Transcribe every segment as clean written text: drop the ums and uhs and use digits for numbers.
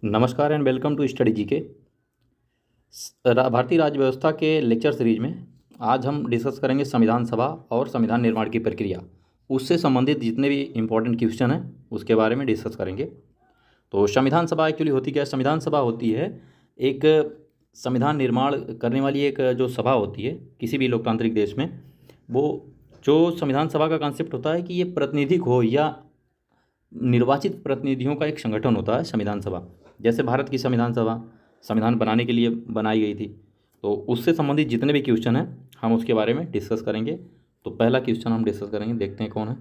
नमस्कार and welcome to study जी के भारतीय राज्य व्यवस्था के लेक्चर सीरीज में आज हम डिस्कस करेंगे संविधान सभा और संविधान निर्माण की प्रक्रिया। उससे संबंधित जितने भी इम्पोर्टेंट क्वेश्चन हैं उसके बारे में डिस्कस करेंगे। तो संविधान सभा एक्चुअली होती क्या है? संविधान सभा होती है एक संविधान निर्माण करने वाली एक जो सभा होती है किसी भी लोकतांत्रिक देश में। वो जो संविधान सभा का कॉन्सेप्ट होता है कि ये प्रातिनिधिक हो या निर्वाचित प्रतिनिधियों का एक संगठन होता है संविधान सभा। जैसे भारत की संविधान सभा संविधान बनाने के लिए बनाई गई थी, तो उससे संबंधित जितने भी क्वेश्चन हैं हम उसके बारे में डिस्कस करेंगे। तो पहला क्वेश्चन हम डिस्कस करेंगे, देखते हैं कौन है।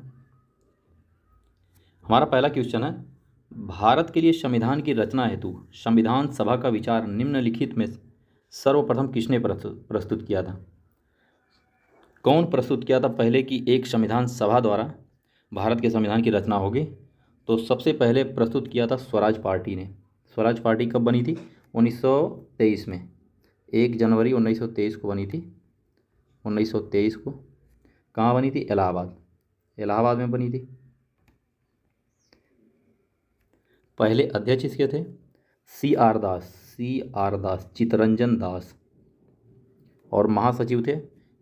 हमारा पहला क्वेश्चन है, भारत के लिए संविधान की रचना हेतु संविधान सभा का विचार निम्नलिखित में सर्वप्रथम किसने प्रस्तुत किया था? कौन प्रस्तुत किया था पहले कि एक संविधान सभा द्वारा भारत के संविधान की रचना होगी? तो सबसे पहले प्रस्तुत किया था स्वराज पार्टी ने। स्वराज पार्टी कब बनी थी? 1923 में। 1 जनवरी 1923 को बनी थी। 1923 को कहाँ बनी थी? इलाहाबाद। इलाहाबाद में बनी थी। पहले अध्यक्ष इसके थे CR दास, चित्तरंजन दास, और महासचिव थे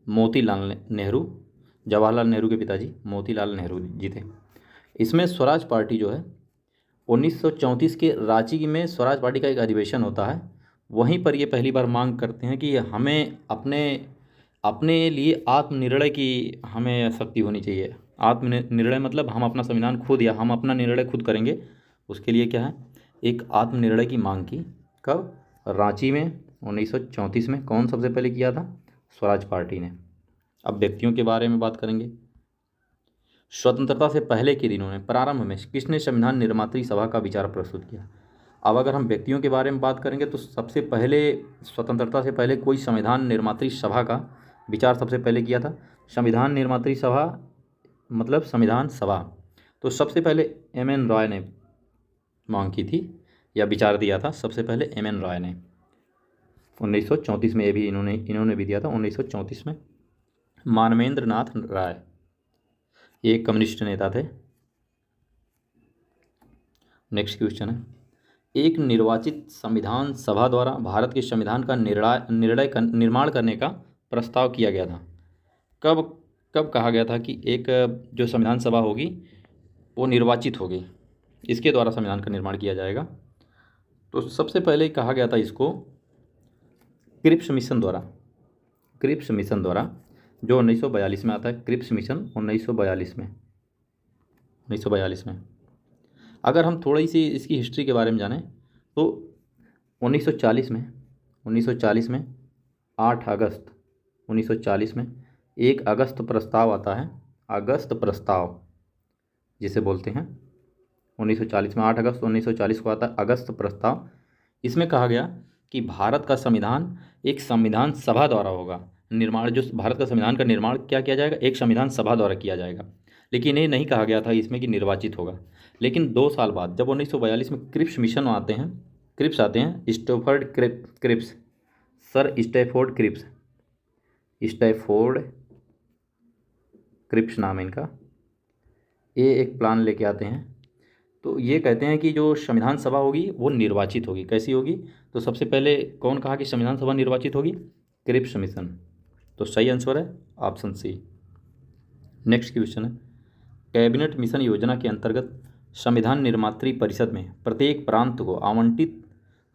मोतीलाल नेहरू, जवाहरलाल नेहरू के पिताजी मोतीलाल नेहरू जी थे। इसमें स्वराज पार्टी जो है 1934 के रांची में स्वराज पार्टी का एक अधिवेशन होता है, वहीं पर ये पहली बार मांग करते हैं कि हमें अपने अपने लिए आत्मनिर्णय की हमें शक्ति होनी चाहिए। आत्मनिर्णय मतलब हम अपना संविधान खुद या हम अपना निर्णय खुद करेंगे। उसके लिए क्या है, एक आत्मनिर्णय की मांग की। कब? रांची में 1934 में। कौन सबसे पहले किया था? स्वराज पार्टी ने। अब व्यक्तियों के बारे में बात करेंगे। स्वतंत्रता से पहले के दिनों में प्रारंभ में किसने संविधान निर्मात्री सभा का विचार प्रस्तुत किया? अब अगर हम व्यक्तियों के बारे में बात करेंगे तो सबसे पहले स्वतंत्रता से पहले कोई संविधान निर्मात्री सभा का विचार सबसे पहले किया था। संविधान निर्मात्री सभा मतलब संविधान सभा, तो सबसे पहले MN रॉय ने मांग की थी या विचार दिया था। सबसे पहले MN रॉय ने 1934 में, ये भी इन्होंने भी दिया था 1934 में। मानवेंद्र नाथ राय एक कम्युनिस्ट नेता थे। नेक्स्ट क्वेश्चन है, एक निर्वाचित संविधान सभा द्वारा भारत के संविधान का निर्माण करने का प्रस्ताव किया गया था। कब कब कहा गया था कि एक जो संविधान सभा होगी वो निर्वाचित होगी, इसके द्वारा संविधान का निर्माण किया जाएगा? तो सबसे पहले कहा गया था इसको क्रिप्स मिशन द्वारा जो 1942 में आता है। क्रिप्स मिशन 1942 में। अगर हम थोड़ी सी इसकी हिस्ट्री के बारे में जानें तो 1940 में 8 अगस्त 1940 में एक अगस्त प्रस्ताव आता है। अगस्त प्रस्ताव जिसे बोलते हैं 1940 में, 8 अगस्त 1940 को आता है अगस्त प्रस्ताव। इसमें कहा गया कि भारत का संविधान एक संविधान सभा द्वारा होगा निर्माण। जो भारत का संविधान का निर्माण क्या किया जाएगा? एक संविधान सभा द्वारा किया जाएगा। लेकिन ये नहीं कहा गया था इसमें कि निर्वाचित होगा। लेकिन 2 साल बाद जब 1942 में क्रिप्स मिशन आते हैं, Stafford Cripps, sir Stafford Cripps नाम है इनका। ये एक प्लान लेके आते हैं, तो ये कहते हैं कि जो संविधान सभा होगी वो निर्वाचित होगी। कैसी होगी? तो सबसे पहले कौन कहा कि संविधान सभा निर्वाचित होगी? Cripps mission. तो सही आंसर है ऑप्शन C। नेक्स्ट क्वेश्चन है, कैबिनेट मिशन योजना के अंतर्गत संविधान निर्मात्री परिषद में प्रत्येक प्रांत को आवंटित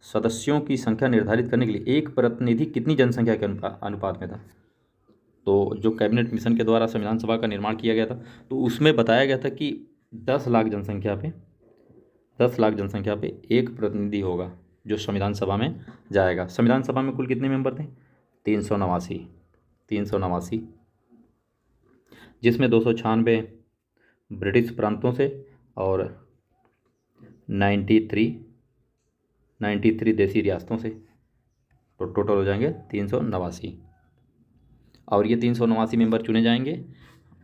सदस्यों की संख्या निर्धारित करने के लिए एक प्रतिनिधि कितनी जनसंख्या के अनुपात में था? तो जो कैबिनेट मिशन के द्वारा संविधान सभा का निर्माण किया गया था तो उसमें बताया गया था कि 10 लाख जनसंख्या पे एक प्रतिनिधि होगा जो संविधान सभा में जाएगा। संविधान सभा में कुल कितने मेंबर थे? 389, जिसमें 296 ब्रिटिश प्रांतों से और 93 देसी रियासतों से, तो टोटल हो जाएंगे 389। और ये 389 मेंबर चुने जाएंगे।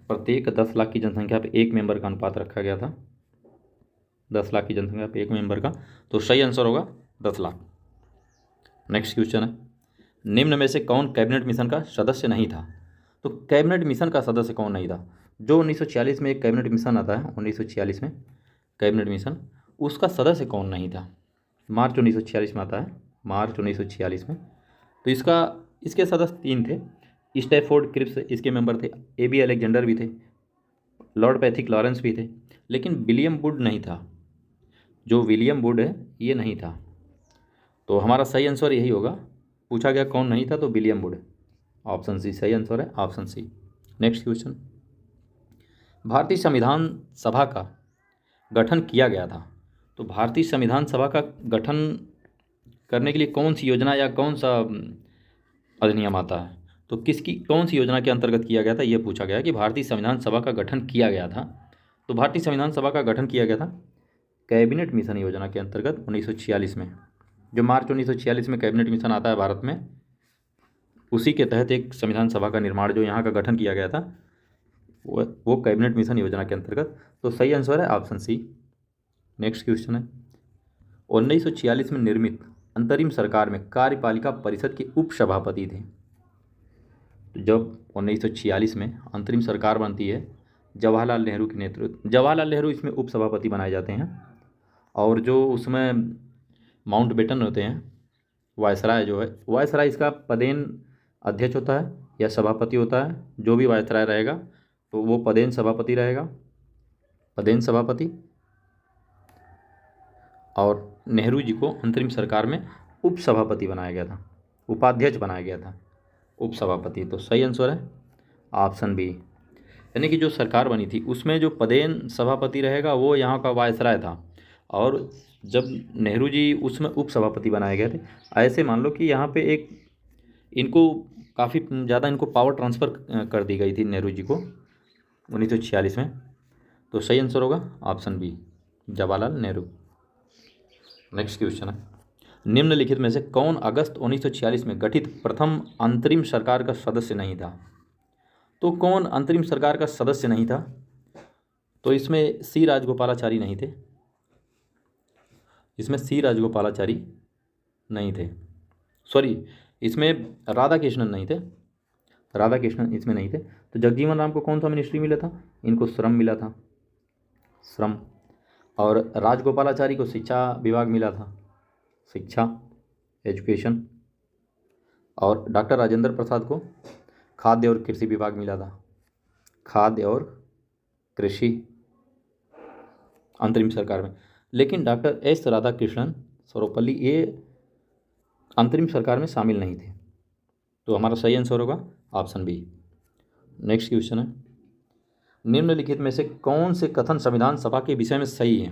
प्रत्येक 10 लाख की जनसंख्या पे एक मेंबर का अनुपात रखा गया था। 10 लाख की जनसंख्या पे एक मेंबर का, तो सही आंसर होगा 10 लाख। नेक्स्ट क्वेश्चन है, निम्न में से कौन कैबिनेट मिशन का सदस्य नहीं था? तो कैबिनेट मिशन का सदस्य कौन नहीं था? जो 1946 में एक कैबिनेट मिशन आता है, 1946 में कैबिनेट मिशन, उसका सदस्य कौन नहीं था? मार्च 1946 में आता है, मार्च 1946 में। तो इसके सदस्य 3 थे। स्टैफोर्ड क्रिप्स इसके मेंबर थे, AB अलेक्जेंडर भी थे, लॉर्ड पैथिक लॉरेंस भी थे, लेकिन विलियम वुड नहीं था। जो विलियम वुड है ये नहीं था। तो हमारा सही आंसर यही होगा। पूछा गया कौन नहीं था, तो विलियम वुड, ऑप्शन सी सही आंसर है, ऑप्शन सी। नेक्स्ट क्वेश्चन, भारतीय संविधान सभा का गठन किया गया था। तो भारतीय संविधान सभा का गठन करने के लिए कौन सी योजना या कौन सा अधिनियम आता है, तो किसकी कौन सी योजना के अंतर्गत किया गया था, ये पूछा गया कि भारतीय संविधान सभा का गठन किया गया था। तो भारतीय संविधान सभा का गठन किया गया था कैबिनेट मिशन योजना के अंतर्गत 1946 में। जो मार्च 1946 में कैबिनेट मिशन आता है भारत में, उसी के तहत एक संविधान सभा का निर्माण, जो यहाँ का गठन किया गया था, वो कैबिनेट मिशन योजना के अंतर्गत। तो सही आंसर है ऑप्शन सी। नेक्स्ट क्वेश्चन है, 1946 में निर्मित अंतरिम सरकार में कार्यपालिका परिषद के उप सभापति थे। तो जब 1946 में अंतरिम सरकार बनती है जवाहरलाल नेहरू के नेतृत्व, जवाहरलाल नेहरू इसमें उप सभापति बनाए जाते हैं, और जो उसमें माउंट बेटन होते हैं, वायसराय जो है, वायसराय इसका पदेन अध्यक्ष होता है या सभापति होता है। जो भी वायसराय रहेगा तो वो पदेन सभापति रहेगा, पदेन सभापति। और नेहरू जी को अंतरिम सरकार में उप सभापति बनाया गया था, उपाध्यक्ष बनाया गया था, उप सभापति। तो सही आंसर है ऑप्शन बी। यानी कि जो सरकार बनी थी उसमें जो पदेन सभापति रहेगा वो यहाँ का वायसराय था, और जब नेहरू जी उसमें उप सभापति बनाए गए थे। ऐसे मान लो कि यहाँ पे एक इनको काफ़ी ज़्यादा इनको पावर ट्रांसफ़र कर दी गई थी नेहरू जी को 1946 में। तो सही आंसर होगा option B, Jawaharlal Nehru. Next question है, निम्नलिखित में से कौन अगस्त 1946 में गठित प्रथम अंतरिम सरकार का सदस्य नहीं था। तो कौन अंतरिम सरकार का सदस्य नहीं था, तो इसमें सी राजगोपालाचारी नहीं थे, इसमें सी राजगोपालाचारी नहीं थे, सॉरी इसमें राधा कृष्णन नहीं थे, राधा कृष्णन इसमें नहीं थे। तो जगजीवन राम को कौन सा मिनिस्ट्री मिला था, इनको श्रम मिला था, श्रम। और राजगोपालाचारी को शिक्षा विभाग मिला था, शिक्षा, एजुकेशन। और डॉक्टर राजेंद्र प्रसाद को खाद्य और कृषि विभाग मिला था, खाद्य और कृषि अंतरिम सरकार में। लेकिन डॉक्टर एस राधाकृष्णन सर्वपल्ली ये अंतरिम सरकार में शामिल नहीं थे। तो हमारा सही आंसर होगा ऑप्शन बी। नेक्स्ट क्वेश्चन है, निम्नलिखित में से कौन से कथन संविधान सभा के विषय में सही है।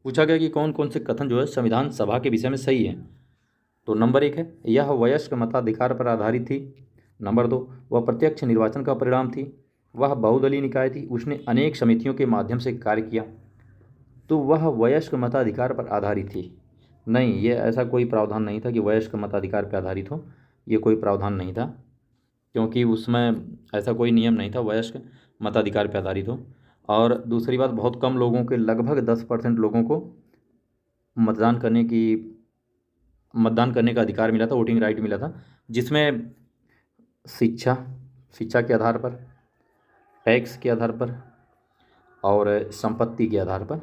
पूछा गया कि कौन कौन से कथन जो है संविधान सभा के विषय में सही है। तो नंबर 1 है, यह वयस्क मताधिकार पर आधारित थी। नंबर 2, वह प्रत्यक्ष निर्वाचन का परिणाम थी। वह बहुदलीय निकाय थी, उसने अनेक समितियों के माध्यम से कार्य किया। तो वह वयस्क मताधिकार पर आधारित थी। नहीं, ये ऐसा कोई प्रावधान नहीं था कि वयस्क मताधिकार पर आधारित हो, ये कोई प्रावधान नहीं था, क्योंकि उसमें ऐसा कोई नियम नहीं था वयस्क मताधिकार पर आधारित हो। और दूसरी बात, बहुत कम लोगों के, लगभग 10% लोगों को मतदान करने का अधिकार मिला था, वोटिंग राइट मिला था, जिसमें शिक्षा के आधार पर, टैक्स के आधार पर और संपत्ति के आधार पर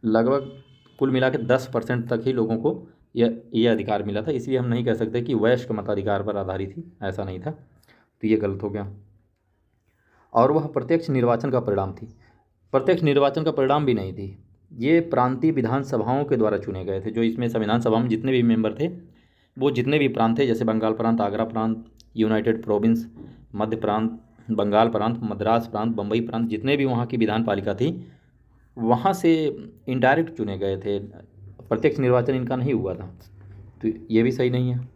लगभग कुल मिला के 10% तक ही लोगों को ये अधिकार मिला था। इसलिए हम नहीं कह सकते कि वयस्क मताधिकार पर आधारित थी, ऐसा नहीं था। तो ये गलत हो गया। और वह प्रत्यक्ष निर्वाचन का परिणाम थी, प्रत्यक्ष निर्वाचन का परिणाम भी नहीं थी। ये प्रांतीय विधानसभाओं के द्वारा चुने गए थे। जो इसमें संविधान सभा में जितने भी मेंबर थे, वो जितने भी प्रांत थे, जैसे बंगाल प्रांत, आगरा प्रांत, यूनाइटेड प्रोविंस, मध्य प्रांत, बंगाल प्रांत, मद्रास प्रांत, बम्बई प्रांत, जितने भी वहाँ की विधान पालिका थी, वहाँ से इनडायरेक्ट चुने गए थे, प्रत्यक्ष निर्वाचन इनका नहीं हुआ था। तो ये भी सही नहीं है।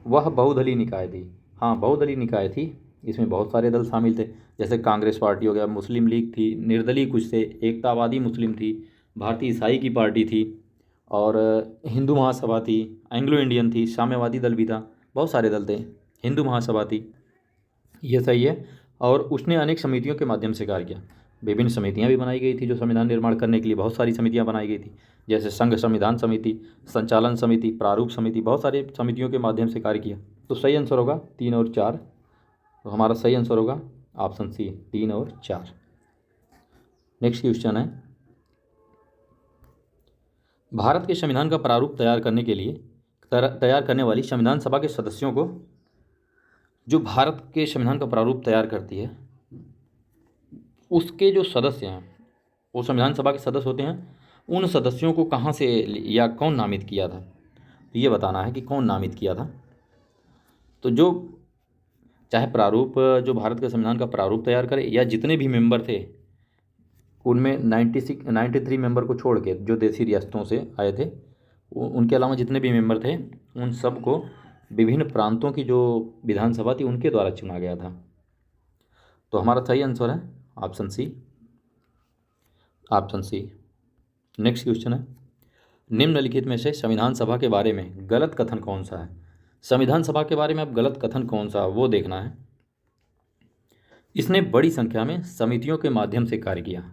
वह बहुदलीय निकाय थी, हाँ बहुदलीय निकाय थी, इसमें बहुत सारे दल शामिल थे, जैसे कांग्रेस पार्टी हो गया, मुस्लिम लीग थी, निर्दलीय कुछ थे, एकतावादी मुस्लिम थी, भारतीय ईसाई की पार्टी थी, और हिंदू महासभा थी, एंग्लो इंडियन थी, साम्यवादी दल भी था, बहुत सारे दल थे, हिंदू महासभा थी, ये सही है। और उसने अनेक समितियों के माध्यम से कार्य किया, विभिन्न समितियां भी बनाई गई थी जो संविधान निर्माण करने के लिए, बहुत सारी समितियां बनाई गई थी, जैसे संघ संविधान समिति, संचालन समिति, प्रारूप समिति, बहुत सारे समितियों के माध्यम से कार्य किया। तो सही आंसर होगा 3 और 4। तो हमारा सही आंसर होगा ऑप्शन सी, 3 और 4। नेक्स्ट क्वेश्चन है, भारत के संविधान का प्रारूप तैयार करने के लिए तैयार करने वाली संविधान सभा के सदस्यों को, जो भारत के संविधान का प्रारूप तैयार करती है, उसके जो सदस्य हैं, वो संविधान सभा के सदस्य होते हैं। उन सदस्यों को कहाँ से या कौन नामित किया था, तो ये बताना है कि कौन नामित किया था। तो जो चाहे प्रारूप, जो भारत के संविधान का प्रारूप तैयार करे, या जितने भी मेंबर थे उनमें 93 मेंबर को छोड़ के जो देसी रियासतों से आए थे, उनके अलावा जितने भी मेंबर थे, उन सब को विभिन्न प्रांतों की जो विधानसभा थी उनके द्वारा चुना गया था। तो हमारा सही आंसर है option C, option C. Next question है, निम्नलिखित में से संविधान सभा के बारे में गलत कथन कौन सा है। संविधान सभा के बारे में अब गलत कथन कौन सा वो देखना है। इसने बड़ी संख्या में समितियों के माध्यम से कार्य किया।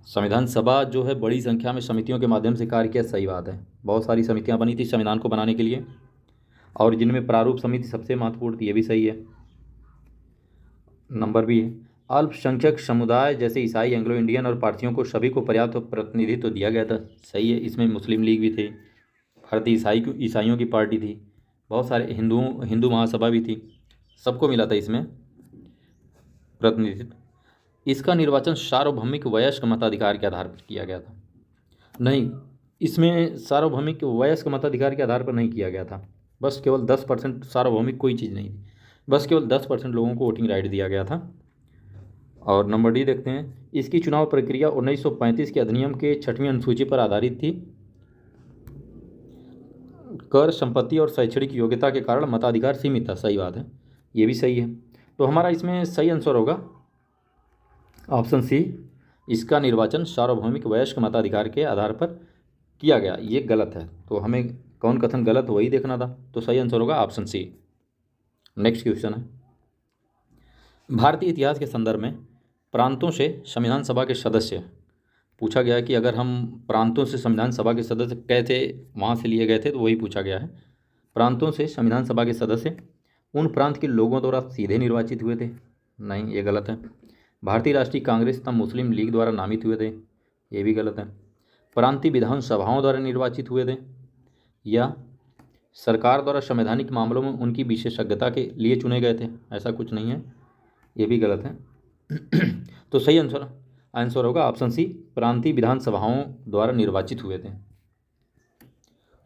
संविधान सभा जो है बड़ी संख्या में समितियों के माध्यम से कार्य किया, सही बात है। बहुत सारी समितियां बनी थी संविधान को बनाने के लिए, और जिनमें प्रारूप समिति सबसे महत्वपूर्ण थी, ये भी सही है, नंबर भी है। अल्पसंख्यक समुदाय जैसे ईसाई, एंग्लो इंडियन और पारसियों को सभी को पर्याप्त प्रतिनिधित्व दिया गया था, सही है। इसमें मुस्लिम लीग भी थे, भारतीय ईसाइयों की पार्टी थी, बहुत सारे हिंदू महासभा भी थी, सबको मिला था इसमें प्रतिनिधित्व। इसका निर्वाचन सार्वभौमिक वयस्क मताधिकार के आधार पर किया गया था। नहीं, इसमें सार्वभौमिक वयस्क मताधिकार के आधार पर नहीं किया गया था, बस केवल 10%, सार्वभौमिक कोई चीज़ नहीं थी, बस केवल 10% लोगों को वोटिंग राइट दिया गया था। और नंबर डी देखते हैं, इसकी चुनाव प्रक्रिया 1935 के अधिनियम के 6वीं अनुसूची पर आधारित थी। कर, संपत्ति और शैक्षणिक योग्यता के कारण मताधिकार सीमित था, सही बात है, ये भी सही है। तो हमारा इसमें सही आंसर होगा ऑप्शन सी, इसका निर्वाचन सार्वभौमिक वयस्क मताधिकार के आधार पर किया गया, ये गलत है। तो हमें कौन कथन गलत वही देखना था, तो सही आंसर होगा ऑप्शन सी। नेक्स्ट क्वेश्चन है, भारतीय इतिहास के संदर्भ में प्रांतों से संविधान सभा के सदस्य, पूछा गया है कि अगर हम प्रांतों से संविधान सभा के सदस्य कैसे वहाँ से लिए गए थे, तो वही पूछा गया है। प्रांतों से संविधान सभा के सदस्य उन प्रांत के लोगों द्वारा सीधे निर्वाचित हुए थे, नहीं, ये गलत है। भारतीय राष्ट्रीय कांग्रेस तथा मुस्लिम लीग द्वारा नामित हुए थे, ये भी गलत है। प्रांतीय विधानसभाओं द्वारा निर्वाचित हुए थे, या सरकार द्वारा संवैधानिक मामलों में उनकी विशेषज्ञता के लिए चुने गए थे, ऐसा कुछ नहीं है, ये भी गलत है। तो सही आंसर होगा ऑप्शन सी, प्रांतीय विधानसभाओं द्वारा निर्वाचित हुए थे।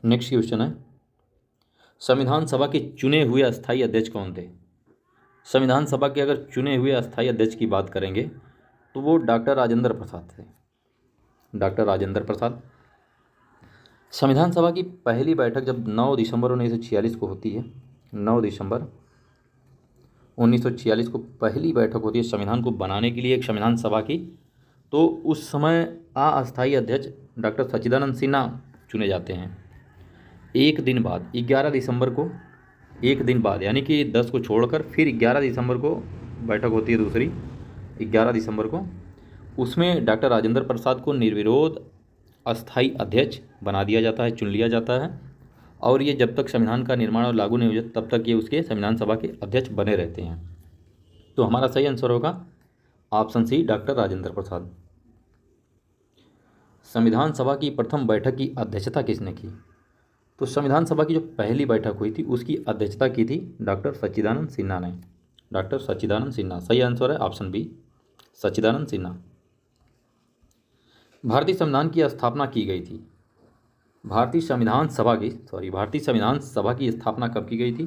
नेक्स्ट क्वेश्चन है, संविधान सभा के चुने हुए अस्थायी अध्यक्ष कौन थे। संविधान सभा के अगर चुने हुए अस्थायी अध्यक्ष की बात करेंगे तो वो डॉक्टर राजेंद्र प्रसाद थे, डॉक्टर राजेंद्र प्रसाद। संविधान सभा की पहली बैठक जब 9 दिसंबर 1946 को होती है, 9 दिसंबर 1946 को पहली बैठक होती है संविधान को बनाने के लिए एक संविधान सभा की, तो उस समय अस्थायी अध्यक्ष डॉक्टर सच्चिदानंद सिन्हा चुने जाते हैं। एक दिन बाद 11 दिसंबर को, एक दिन बाद यानी कि 10 को छोड़कर फिर 11 दिसंबर को बैठक होती है दूसरी, 11 दिसंबर को, उसमें डॉक्टर राजेंद्र प्रसाद को निर्विरोध अस्थायी अध्यक्ष बना दिया जाता है, चुन लिया जाता है, और ये जब तक संविधान का निर्माण और लागू नहीं हो जाता तब तक ये उसके संविधान सभा के अध्यक्ष बने रहते हैं। तो हमारा सही आंसर होगा option C, doctor Rajendra Prasad. संविधान सभा की प्रथम बैठक की अध्यक्षता किसने की। तो संविधान सभा की जो पहली बैठक हुई थी उसकी अध्यक्षता की थी डॉक्टर सच्चिदानंद सिन्हा ने, डॉक्टर सच्चिदानंद सिन्हा। सही आंसर है ऑप्शन बी, सच्चिदानंद सिन्हा। भारतीय संविधान की स्थापना की गई थी, भारतीय संविधान सभा की स्थापना कब की गई थी।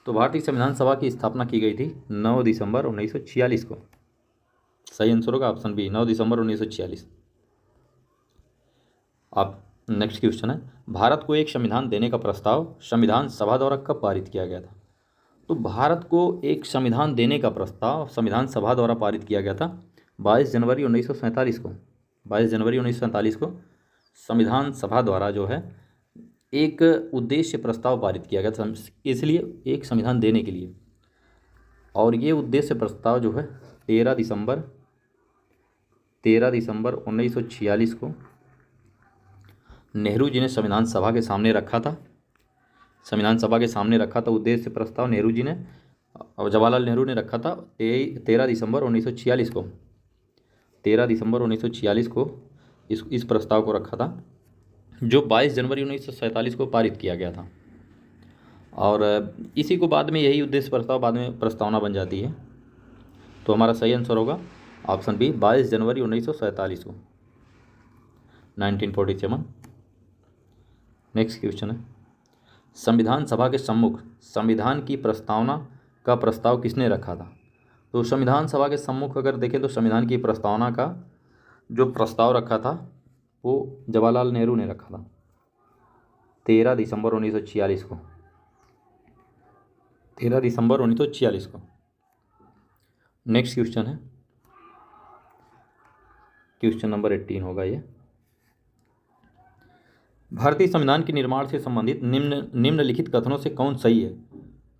तो भारतीय संविधान सभा की स्थापना की गई थी 9 दिसंबर 1946 को। सही आंसर होगा ऑप्शन बी, 9 दिसंबर 1946। आप नेक्स्ट क्वेश्चन है, भारत को एक संविधान देने का प्रस्ताव संविधान सभा द्वारा कब पारित किया गया था। तो भारत को एक संविधान देने का प्रस्ताव संविधान सभा द्वारा पारित किया गया था 22 जनवरी 1947 को। 22 जनवरी 1947 को संविधान सभा द्वारा जो है एक उद्देश्य प्रस्ताव पारित किया गया था, इसलिए एक संविधान देने के लिए। और ये उद्देश्य प्रस्ताव जो है 13 दिसंबर 1946 को नेहरू जी ने संविधान सभा के सामने रखा था। संविधान सभा के सामने रखा था उद्देश्य प्रस्ताव नेहरू जी ने, और जवाहरलाल नेहरू ने रखा था 13 दिसंबर 1946 को। 13 दिसंबर 1946 को इस प्रस्ताव को रखा था जो 22 जनवरी 1947 को पारित किया गया था। और इसी को बाद में यही उद्देश्य प्रस्ताव बाद में प्रस्तावना बन जाती है। तो हमारा सही आंसर होगा ऑप्शन बी 22 जनवरी 1947 को, 1947। नेक्स्ट क्वेश्चन है, संविधान सभा के सम्मुख संविधान की प्रस्तावना का प्रस्ताव किसने रखा था? तो संविधान सभा के सम्मुख अगर देखें तो संविधान की प्रस्तावना का जो प्रस्ताव रखा था वो जवाहरलाल नेहरू ने रखा था 13 दिसंबर 1946 को, 13 दिसंबर 1946 को। नेक्स्ट क्वेश्चन है, क्वेश्चन नंबर 18 होगा ये। भारतीय संविधान के निर्माण से संबंधित निम्नलिखित कथनों से कौन सही है?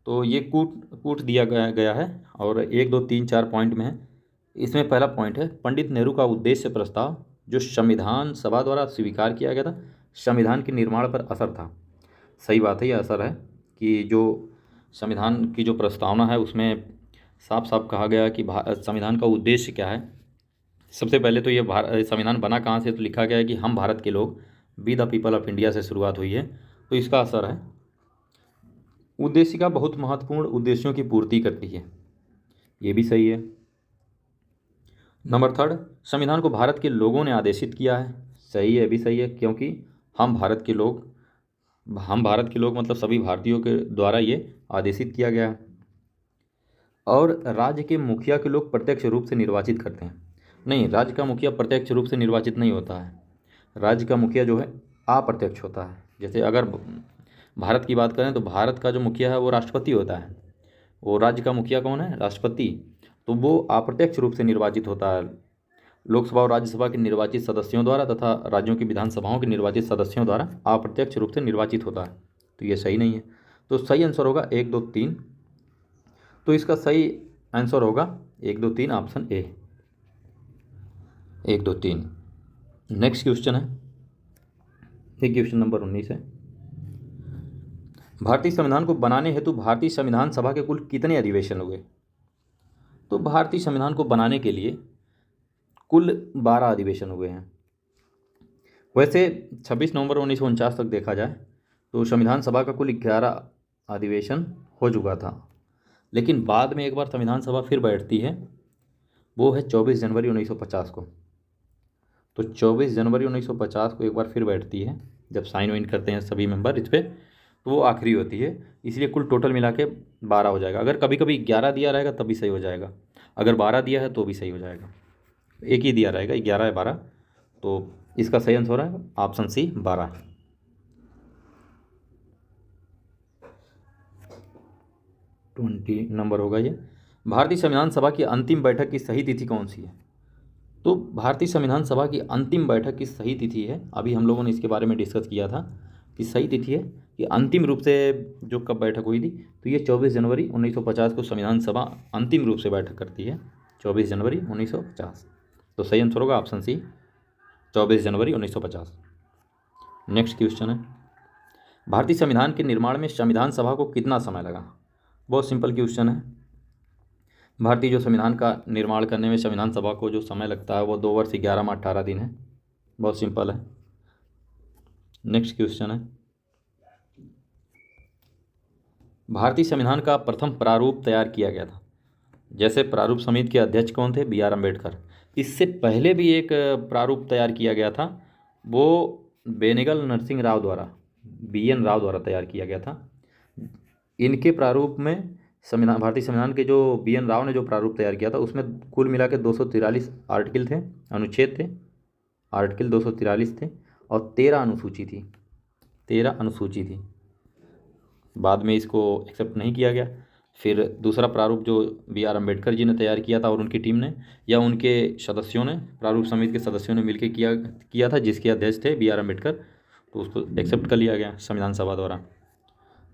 तो ये कूट दिया गया है और 1 2 3 4 पॉइंट में है। इसमें पहला पॉइंट है, पंडित नेहरू का उद्देश्य प्रस्ताव जो संविधान सभा द्वारा स्वीकार किया गया था संविधान के निर्माण पर असर था। सही बात है, यह असर है कि जो संविधान की जो प्रस्तावना है उसमें साफ साफ कहा गया कि संविधान का उद्देश्य क्या है। सबसे पहले तो ये संविधान बना कहाँ से, तो लिखा गया है कि हम भारत के लोग, we the people of India से शुरुआत हुई है, तो इसका असर है। उद्देशिका बहुत महत्वपूर्ण उद्देश्यों की पूर्ति करती है, ये भी सही है। नंबर 3, संविधान को भारत के लोगों ने आदेशित किया है, सही है, भी सही है, क्योंकि हम भारत के लोग मतलब सभी भारतीयों के द्वारा ये आदेशित किया गया है। और राज्य के मुखिया के लोग प्रत्यक्ष रूप से निर्वाचित करते हैं। नहीं, राज्य का मुखिया प्रत्यक्ष रूप से निर्वाचित नहीं होता है, राज्य का मुखिया जो है अप्रत्यक्ष होता है। जैसे अगर भारत की बात करें तो भारत का जो मुखिया है वो राष्ट्रपति होता है, और राज्य का मुखिया कौन है? राष्ट्रपति। तो वो अप्रत्यक्ष रूप से निर्वाचित होता है लोकसभा और राज्यसभा के निर्वाचित सदस्यों द्वारा तथा राज्यों की विधानसभाओं के निर्वाचित सदस्यों द्वारा अप्रत्यक्ष रूप से निर्वाचित होता है। तो ये सही नहीं है, तो सही आंसर होगा 1 2 3। तो इसका सही आंसर होगा 1 2 3 ऑप्शन ए, 1 2 3। नेक्स्ट क्वेश्चन है, ये क्वेश्चन नंबर 19 है। भारतीय संविधान को बनाने हेतु भारतीय संविधान सभा के कुल कितने अधिवेशन हुए? तो भारतीय संविधान को बनाने के लिए कुल 12 अधिवेशन हुए हैं। वैसे 26 नवंबर 1949 तक देखा जाए तो संविधान सभा का कुल 11 अधिवेशन हो चुका था, लेकिन बाद में एक बार संविधान सभा फिर बैठती है, वो है 24 जनवरी 1950 को। तो 24 जनवरी 1950 को एक बार फिर बैठती है, जब साइन वाइन करते हैं सभी मेंबर इस पर, तो वो आखिरी होती है, इसलिए कुल टोटल मिला के 12 हो जाएगा। अगर कभी कभी 11 दिया रहेगा तब भी सही हो जाएगा, अगर 12 दिया है तो भी सही हो जाएगा, एक ही दिया रहेगा 11 या 12। तो इसका सही आंसर हो रहा है ऑप्शन सी 12। 20 नंबर होगा ये। भारतीय संविधान सभा की अंतिम बैठक की सही तिथि कौन सी है? तो भारतीय संविधान सभा की अंतिम बैठक की सही तिथि है, अभी हम लोगों ने इसके बारे में डिस्कस किया था कि सही तिथि है कि अंतिम रूप से जो कब बैठक हुई थी, तो ये 24 जनवरी 1950 को संविधान सभा अंतिम रूप से बैठक करती है, 24 जनवरी 1950। तो सही आंसर होगा ऑप्शन सी 24 जनवरी 1950। नेक्स्ट क्वेश्चन है, भारतीय संविधान के निर्माण में संविधान सभा को कितना समय लगा? बहुत सिंपल क्वेश्चन है। भारतीय जो संविधान का निर्माण करने में संविधान सभा को जो समय लगता है वो 2 वर्ष 11 माह 18 दिन है, बहुत सिंपल है। नेक्स्ट क्वेश्चन है, भारतीय संविधान का प्रथम प्रारूप तैयार किया गया था। जैसे प्रारूप समिति के अध्यक्ष कौन थे? B R Ambedkar. इससे पहले भी एक प्रारूप तैयार किया गया था, वो बेनेगल नरसिंह राव द्वारा, BN राव द्वारा तैयार किया गया था। इनके प्रारूप में भारतीय संविधान के जो BN राव ने जो प्रारूप तैयार किया था उसमें कुल मिला के 243 आर्टिकल थे, अनुच्छेद थे, आर्टिकल 243 थे और 13 अनुसूची थी, 13 अनुसूची थी। बाद में इसको एक्सेप्ट नहीं किया गया। फिर दूसरा प्रारूप जो BR अम्बेडकर जी ने तैयार किया था और उनकी टीम ने या उनके सदस्यों ने, प्रारूप समिति के सदस्यों ने मिलकर किया था, जिसके अध्यक्ष थे BR अम्बेडकर, तो उसको एक्सेप्ट कर लिया गया संविधान सभा द्वारा।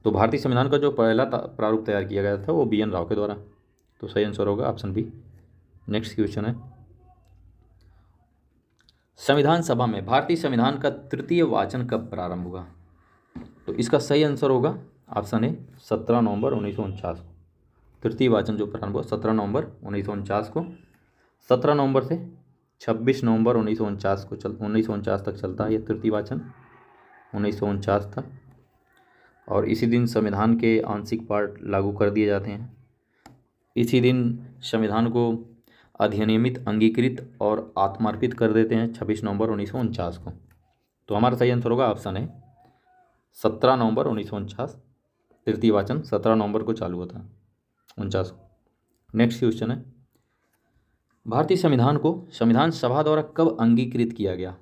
तो भारतीय संविधान का जो पहला प्रारूप तैयार किया गया था वो BN राव के द्वारा। तो सही आंसर होगा ऑप्शन बी। नेक्स्ट क्वेश्चन है, संविधान सभा में भारतीय संविधान का तृतीय वाचन कब प्रारंभ हुआ? तो इसका सही आंसर होगा ऑप्शन ए 17 नवंबर 1949 को। तृतीय वाचन जो प्रारंभ हुआ 17 नवंबर 1949 को। 17 नवंबर से 26 नवंबर 1949 तक चलता है ये तृतीय वाचन। 1949 था। और इसी दिन संविधान के आंशिक पार्ट लागू कर दिए जाते हैं। इसी दिन संविधान को अधिनियमित, अंगीकृत और आत्मार्पित कर देते हैं 26 नवंबर 1949 को। तो हमारा सही आंसर होगा ऑप्शन है 17 नवंबर 1949। तृतीय वाचन 17 नवंबर को चालू होता है 49 को। नेक्स्ट क्वेश्चन है, भारतीय संविधान को संविधान सभा द्वारा कब अंगीकृत किया गया?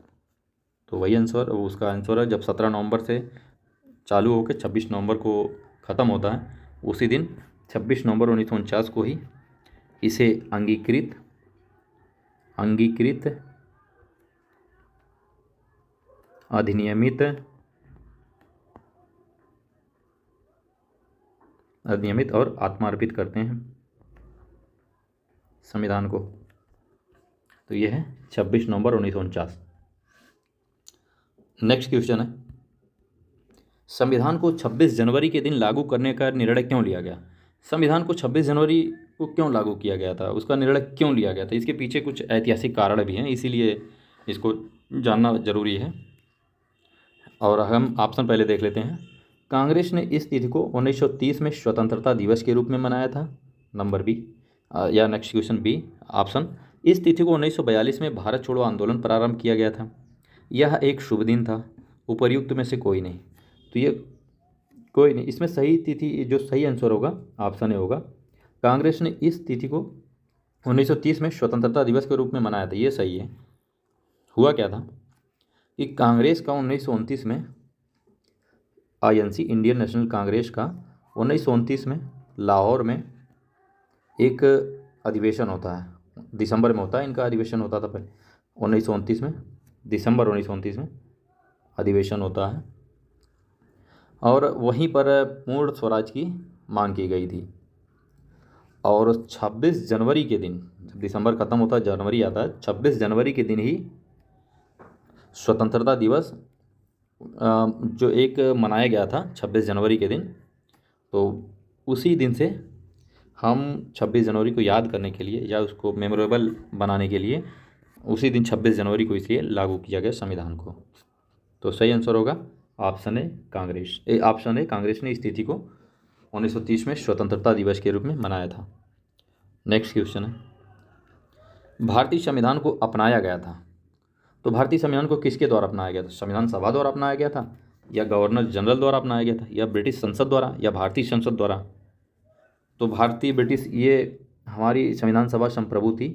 तो वही आंसर, उसका आंसर है जब 17 नवंबर से चालू होकर 26 नवंबर को ख़त्म होता है, उसी दिन 26 नवंबर 1949 को ही इसे अंगीकृत अधिनियमित और आत्मार्पित करते हैं संविधान को। तो यह है 26 नवंबर 1949। नेक्स्ट क्वेश्चन है, संविधान को 26 जनवरी के दिन लागू करने का निर्णय क्यों लिया गया? संविधान को 26 जनवरी को क्यों लागू किया गया था, उसका निर्णय क्यों लिया गया था? इसके पीछे कुछ ऐतिहासिक कारण भी हैं, इसीलिए इसको जानना जरूरी है। और हम ऑप्शन पहले देख लेते हैं। कांग्रेस ने इस तिथि को 1930 में स्वतंत्रता दिवस के रूप में मनाया था, नंबर बी। या नेक्स्ट क्वेश्चन बी ऑप्शन, इस तिथि को 1942 में भारत छोड़ो आंदोलन प्रारंभ किया गया था, यह एक शुभ दिन था। उपर्युक्त में से कोई नहीं। तो ये कोई नहीं, इसमें सही तिथि, जो सही आंसर होगा ऑप्शन ए होगा। कांग्रेस ने इस तिथि को 1930 में स्वतंत्रता दिवस के रूप में मनाया था, ये सही है। हुआ क्या था कि कांग्रेस का 1929 में आईएनसी, इंडियन नेशनल कांग्रेस का 1929 में लाहौर में एक अधिवेशन होता है, दिसंबर में होता है, इनका अधिवेशन होता था पहले 1929 में, दिसंबर 1929 में अधिवेशन होता है। और वहीं पर पूर्ण स्वराज की मांग की गई थी। और 26 जनवरी के दिन, जब दिसंबर ख़त्म होता है जनवरी आता है, 26 जनवरी के दिन ही स्वतंत्रता दिवस जो एक मनाया गया था 26 जनवरी के दिन। तो उसी दिन से हम 26 जनवरी को याद करने के लिए या उसको मेमोरेबल बनाने के लिए उसी दिन 26 जनवरी को इसलिए लागू किया गया संविधान को। तो सही आंसर होगा option A Congress. Option A, Congress ने इस तिथि को 1930 में स्वतंत्रता दिवस के रूप में मनाया था। नेक्स्ट क्वेश्चन है, भारतीय संविधान को अपनाया गया था। तो भारतीय संविधान को किसके द्वारा अपनाया गया था? संविधान सभा द्वारा अपनाया गया था, या गवर्नर जनरल द्वारा अपनाया गया था, या ब्रिटिश संसद द्वारा, या भारतीय संसद द्वारा? तो भारतीय ब्रिटिश, ये हमारी संविधान सभा संप्रभु थी,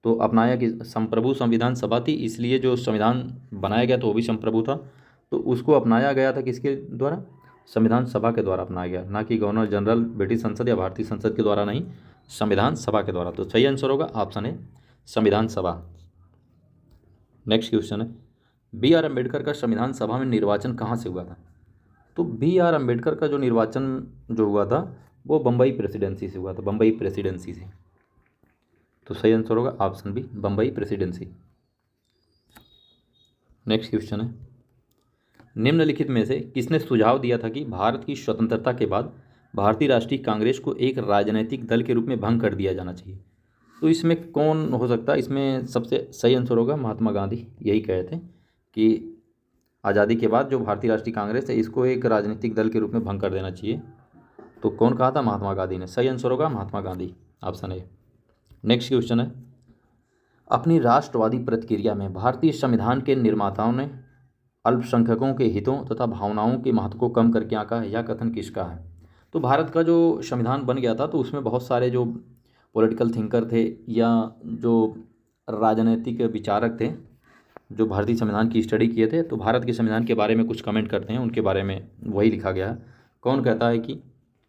तो अपनाया कि संप्रभु संविधान सभा थी, इसलिए जो संविधान बनाया गया था वो भी संप्रभु था। तो उसको अपनाया गया था किसके द्वारा? संविधान सभा के द्वारा अपनाया गया, ना कि गवर्नर जनरल, ब्रिटिश संसद या भारतीय संसद के द्वारा नहीं, संविधान सभा के द्वारा। तो सही आंसर होगा ऑप्शन ए, संविधान सभा। नेक्स्ट क्वेश्चन है, बी आर अम्बेडकर का संविधान सभा में निर्वाचन कहाँ से हुआ था? तो बी आर अम्बेडकर का जो निर्वाचन जो हुआ था वो बम्बई प्रेसिडेंसी से हुआ था, बम्बई प्रेसिडेंसी से। तो सही आंसर होगा option B, Bombay presidency. Next question है, निम्नलिखित में से किसने सुझाव दिया था कि भारत की स्वतंत्रता के बाद भारतीय राष्ट्रीय कांग्रेस को एक राजनीतिक दल के रूप में भंग कर दिया जाना चाहिए? तो इसमें कौन हो सकता है? इसमें सबसे सही आंसर होगा महात्मा गांधी। यही कहे थे कि आज़ादी के बाद जो भारतीय राष्ट्रीय कांग्रेस है इसको एक राजनीतिक दल के रूप में भंग कर देना चाहिए। तो कौन कहा था? महात्मा गांधी ने। सही आंसर होगा Mahatma Gandhi, option A. Next question है, अपनी राष्ट्रवादी प्रतिक्रिया में भारतीय संविधान के निर्माताओं ने अल्पसंख्यकों के हितों तथा भावनाओं के महत्व को कम करके आंका है, यह कथन किसका है? तो भारत का जो संविधान बन गया था तो उसमें बहुत सारे जो पॉलिटिकल थिंकर थे या जो राजनीतिक विचारक थे जो भारतीय संविधान की स्टडी किए थे, तो भारत के संविधान के बारे में कुछ कमेंट करते हैं, उनके बारे में वही लिखा गया है। कौन कहता है कि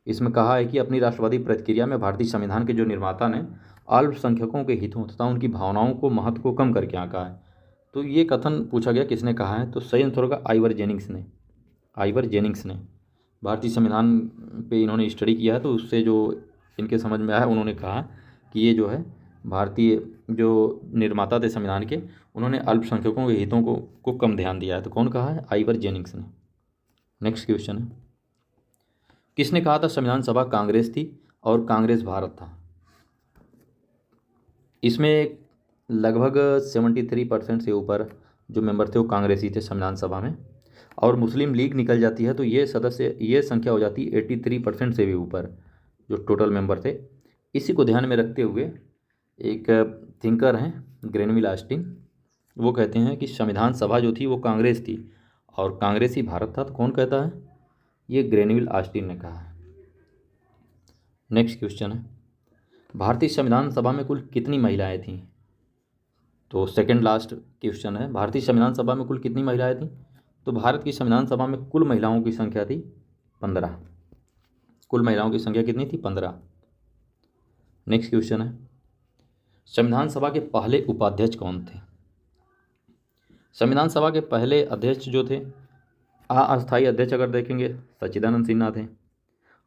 इसमें कहा है कि अपनी राष्ट्रवादी प्रतिक्रिया में भारतीय संविधान के जो निर्माता ने अल्पसंख्यकों के हितों तथा उनकी भावनाओं को महत्व को कम करके आंका है। तो ये कथन पूछा गया किसने कहा है? तो सही आंसर होगा आइवर जेनिंग्स ने। आइवर जेनिंग्स ने भारतीय संविधान पे इन्होंने स्टडी किया है, तो उससे जो इनके समझ में आया उन्होंने कहा कि ये जो है भारतीय जो निर्माता थे संविधान के, उन्होंने अल्पसंख्यकों के हितों को कम ध्यान दिया है। तो कौन कहा है? आइवर जेनिंग्स ने। नेक्स्ट क्वेश्चन है, किसने कहा था संविधान सभा कांग्रेस थी और कांग्रेस भारत था? इसमें लगभग 73% से ऊपर जो मेंबर थे वो कांग्रेसी थे संविधान सभा में, और मुस्लिम लीग निकल जाती है तो ये संख्या हो जाती है 83% से भी ऊपर जो टोटल मेंबर थे। इसी को ध्यान में रखते हुए एक थिंकर हैं ग्रेनविल ऑस्टिन, वो कहते हैं कि संविधान सभा जो थी वो कांग्रेस थी और कांग्रेस ही भारत था। तो कौन कहता है? ये ग्रेनविल ऑस्टिन ने कहा है। नेक्स्ट क्वेश्चन है, भारतीय संविधान सभा में कुल कितनी महिलाएं थीं? तो सेकंड लास्ट क्वेश्चन है, भारतीय संविधान सभा में कुल कितनी महिलाएं थीं? तो भारत की संविधान सभा में कुल महिलाओं की संख्या थी 15। कुल महिलाओं की संख्या कितनी थी? 15। नेक्स्ट क्वेश्चन है, संविधान सभा के पहले उपाध्यक्ष कौन थे? संविधान सभा के पहले अध्यक्ष जो थे, अस्थायी अध्यक्ष अगर देखेंगे सच्चिदानंद सिन्हा थे।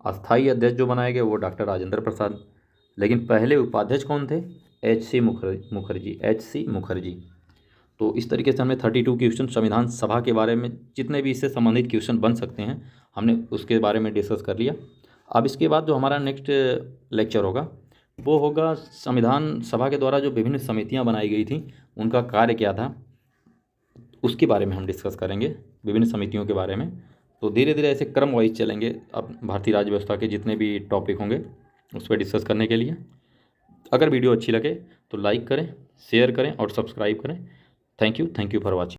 अस्थायी अध्यक्ष जो बनाए गए वो डॉक्टर राजेंद्र प्रसाद। लेकिन पहले उपाध्यक्ष कौन थे? H.C. मुखर्जी। तो इस तरीके से हमने 32 क्वेश्चन संविधान सभा के बारे में जितने भी इससे संबंधित क्वेश्चन बन सकते हैं हमने उसके बारे में डिस्कस कर लिया। अब इसके बाद जो हमारा नेक्स्ट लेक्चर होगा वो होगा संविधान सभा के द्वारा जो विभिन्न समितियां बनाई गई थी उनका कार्य क्या था, उसके बारे में हम डिस्कस करेंगे, विभिन्न समितियों के बारे में। तो धीरे धीरे ऐसे क्रम वाइज चलेंगे अब भारतीय राज्य व्यवस्था के जितने भी टॉपिक होंगे उस पर डिस्कस करने के लिए। अगर वीडियो अच्छी लगे तो लाइक करें, शेयर करें और सब्सक्राइब करें। Thank you for watching.